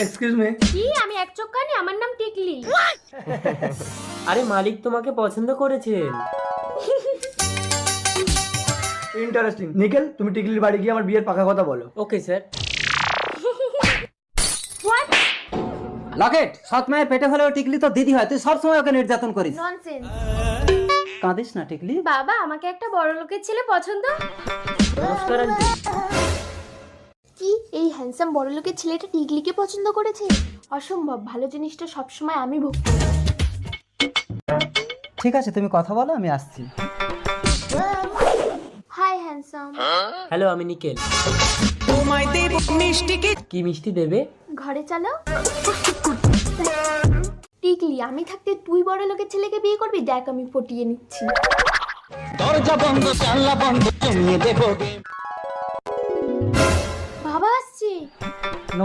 Excuse me. কি? আমি এক চক্কানি, আমার নাম টিকলি। আরে মালিক তোমাকে পছন্দ করেছেন। ইন্টারেস্টিং। নিখিল, তুমি টিকলির বাড়ি গিয়ে আমার বিয়ের পাকা কথা বলো। Okay sir. হোয়াট? লকেট, সৎ মায়ের পেটে হলেও টিকলি তো দিদি হয়, তুই সবসময় ওকে নির্যাতন করিস। ননসেন্স। কাঁদিস না টিকলি। বাবা, আমাকে একটা বড় লোকের ছেলে পছন্দ। নমস্কার আন্টি। কি এই হ্যান্ডসাম বড় লোকের ছেলেটা টিকলিকে পছন্দ করেছে? অসম্ভব। ভালো জিনিসটা সবসময় আমি ভোগ করি। ঠিক আছে, তুমি কথা বলো, আমি আসছি। Hi handsome. হ্যালো, আমি নিকেল। কি মিষ্টি দেবে? ঘরে চলো। টিকলি, আমি থাকতে তুই বড় লোকের ছেলেকে বিয়ে করবি? দেখ আমি পটিয়ে নিচ্ছি। দরজা বন্ধ, জানলা বন্ধ, জমিয়ে দেখো। বাবা আসছে।